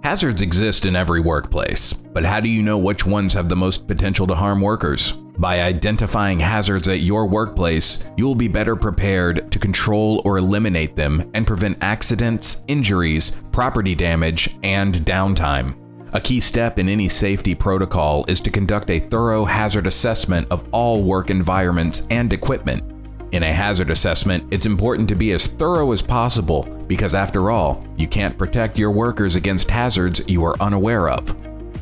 Hazards exist in every workplace, but how do you know which ones have the most potential to harm workers? By identifying hazards at your workplace, you will be better prepared to control or eliminate them and prevent accidents, injuries, property damage, and downtime. A key step in any safety protocol is to conduct a thorough hazard assessment of all work environments and equipment. In a hazard assessment, it's important to be as thorough as possible because, after all, you can't protect your workers against hazards you are unaware of.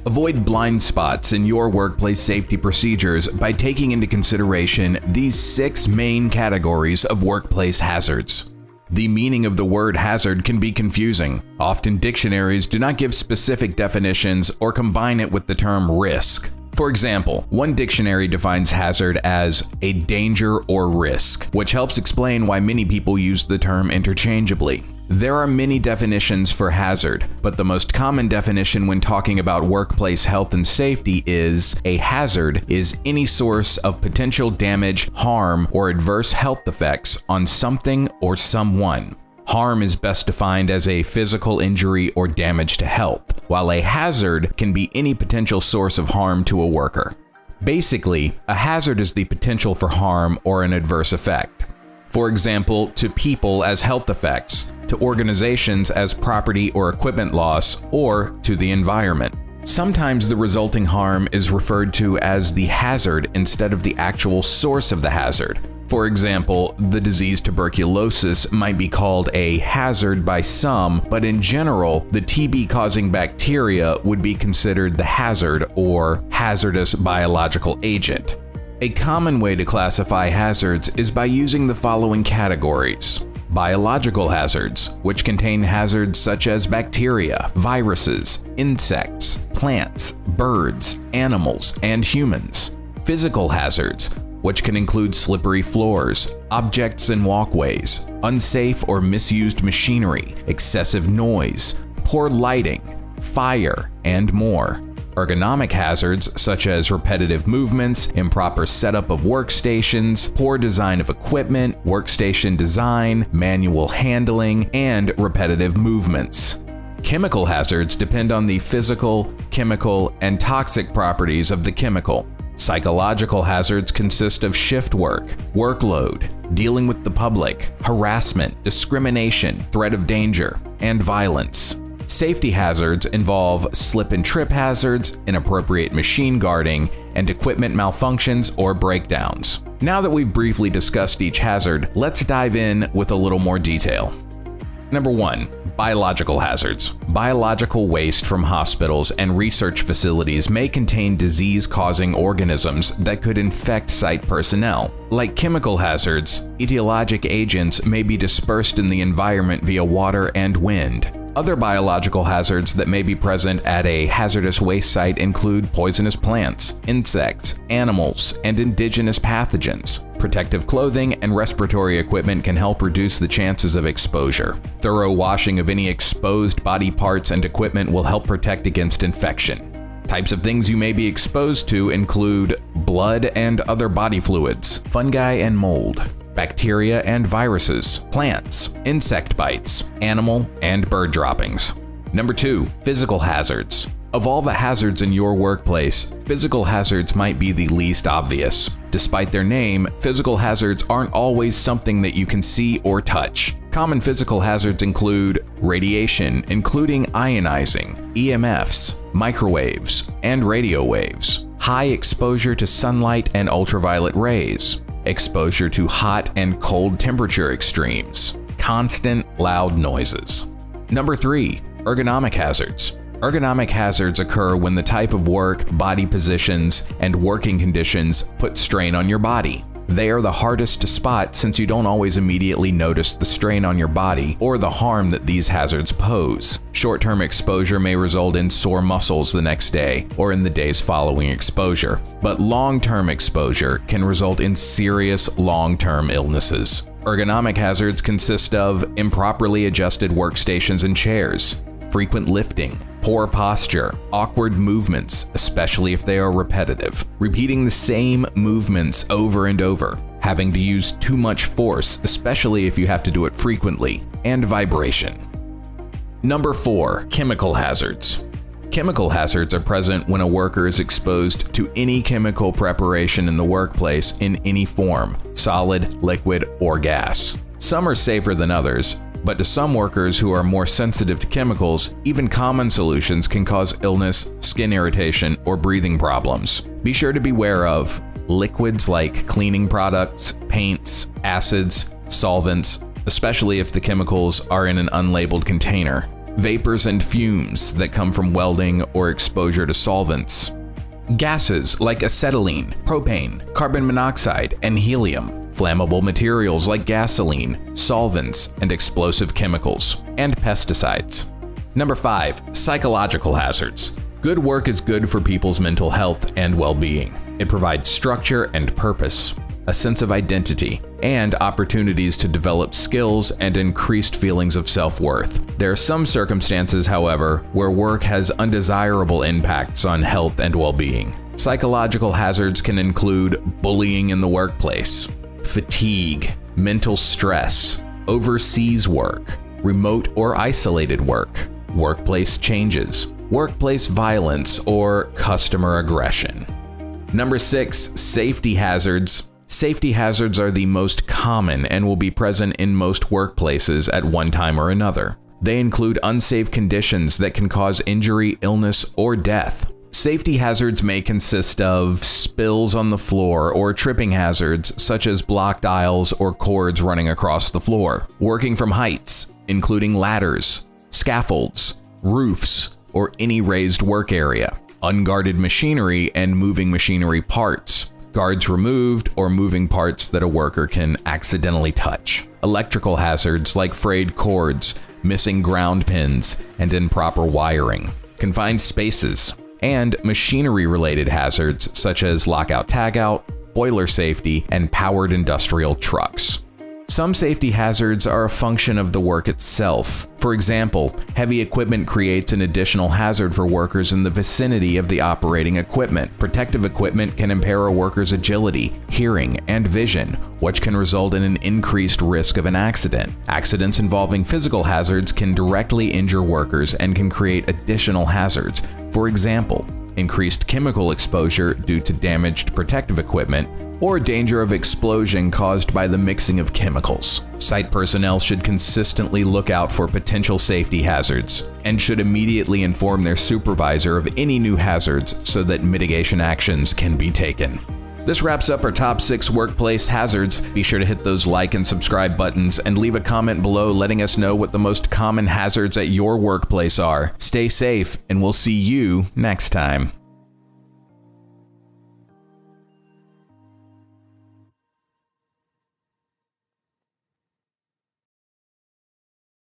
Avoid blind spots in your workplace safety procedures by taking into consideration these 6 main categories of workplace hazards. The meaning of the word hazard can be confusing. Often dictionaries do not give specific definitions or combine it with the term risk. For example, one dictionary defines hazard as a danger or risk, which helps explain why many people use the term interchangeably. There are many definitions for hazard, but the most common definition when talking about workplace health and safety is a hazard is any source of potential damage, harm, or adverse health effects on something or someone. Harm is best defined as a physical injury or damage to health, while a hazard can be any potential source of harm to a worker. Basically, a hazard is the potential for harm or an adverse effect. For example, to people as health effects, to organizations as property or equipment loss, or to the environment. Sometimes the resulting harm is referred to as the hazard instead of the actual source of the hazard. For example, the disease tuberculosis might be called a hazard by some, but in general, the TB-causing bacteria would be considered the hazard or hazardous biological agent. A common way to classify hazards is by using the following categories. Biological hazards, which contain hazards such as bacteria, viruses, insects, plants, birds, animals, and humans. Physical hazards, which can include slippery floors, objects and walkways, unsafe or misused machinery, excessive noise, poor lighting, fire, and more. Ergonomic hazards such as repetitive movements, improper setup of workstations, poor design of equipment, workstation design, manual handling, and repetitive movements. Chemical hazards depend on the physical, chemical, and toxic properties of the chemical. Psychological hazards consist of shift work, workload, dealing with the public, harassment, discrimination, threat of danger, and violence. Safety hazards involve slip and trip hazards, inappropriate machine guarding, and equipment malfunctions or breakdowns. Now that we've briefly discussed each hazard, let's dive in with a little more detail. Number 1. Biological hazards. Biological waste from hospitals and research facilities may contain disease-causing organisms that could infect site personnel. Like chemical hazards, etiologic agents may be dispersed in the environment via water and wind. Other biological hazards that may be present at a hazardous waste site include poisonous plants, insects, animals, and indigenous pathogens. Protective clothing and respiratory equipment can help reduce the chances of exposure. Thorough washing of any exposed body parts and equipment will help protect against infection. Types of things you may be exposed to include blood and other body fluids, fungi and mold, bacteria and viruses, plants, insect bites, animal and bird droppings. Number 2. Physical hazards. Of all the hazards in your workplace, physical hazards might be the least obvious. Despite their name, physical hazards aren't always something that you can see or touch. Common physical hazards include radiation, including ionizing, EMFs, microwaves, and radio waves, high exposure to sunlight and ultraviolet rays, exposure to hot and cold temperature extremes, constant loud noises. Number 3. Ergonomic hazards. Ergonomic hazards occur when the type of work, body positions, and working conditions put strain on your body. They are the hardest to spot since you don't always immediately notice the strain on your body or the harm that these hazards pose. Short-term exposure may result in sore muscles the next day or in the days following exposure, but long-term exposure can result in serious long-term illnesses. Ergonomic hazards consist of improperly adjusted workstations and chairs, frequent lifting, poor posture, awkward movements, especially if they are repetitive, repeating the same movements over and over, having to use too much force, especially if you have to do it frequently, and vibration. Number 4, chemical hazards. Chemical hazards are present when a worker is exposed to any chemical preparation in the workplace in any form, solid, liquid, or gas. Some are safer than others, but to some workers who are more sensitive to chemicals, even common solutions can cause illness, skin irritation, or breathing problems. Be sure to beware of liquids like cleaning products, paints, acids, solvents, especially if the chemicals are in an unlabeled container. Vapors and fumes that come from welding or exposure to solvents. Gases like acetylene, propane, carbon monoxide, and helium. Flammable materials like gasoline, solvents, and explosive chemicals. And pesticides. Number 5, psychological hazards. Good work is good for people's mental health and well-being. It provides structure and purpose, a sense of identity, and opportunities to develop skills and increased feelings of self-worth. There are some circumstances, however, where work has undesirable impacts on health and well-being. Psychological hazards can include bullying in the workplace, fatigue, mental stress, overseas work, remote or isolated work, workplace changes, workplace violence, or customer aggression. Number 6, safety hazards. Safety hazards are the most common and will be present in most workplaces at one time or another. They include unsafe conditions that can cause injury, illness, or death. Safety hazards may consist of spills on the floor or tripping hazards such as blocked aisles or cords running across the floor. Working from heights, including ladders, scaffolds, roofs, or any raised work area. Unguarded machinery and moving machinery parts. Guards removed or moving parts that a worker can accidentally touch. Electrical hazards like frayed cords, missing ground pins, and improper wiring. Confined spaces. And machinery-related hazards such as lockout-tagout, boiler safety, and powered industrial trucks. Some safety hazards are a function of the work itself. For example, heavy equipment creates an additional hazard for workers in the vicinity of the operating equipment. Protective equipment can impair a worker's agility, hearing, and vision, which can result in an increased risk of an accident. Accidents involving physical hazards can directly injure workers and can create additional hazards. For example, increased chemical exposure due to damaged protective equipment, or danger of explosion caused by the mixing of chemicals. Site personnel should consistently look out for potential safety hazards and should immediately inform their supervisor of any new hazards so that mitigation actions can be taken. This wraps up our top 6 workplace hazards. Be sure to hit those like and subscribe buttons and leave a comment below letting us know what the most common hazards at your workplace are. Stay safe, and we'll see you next time.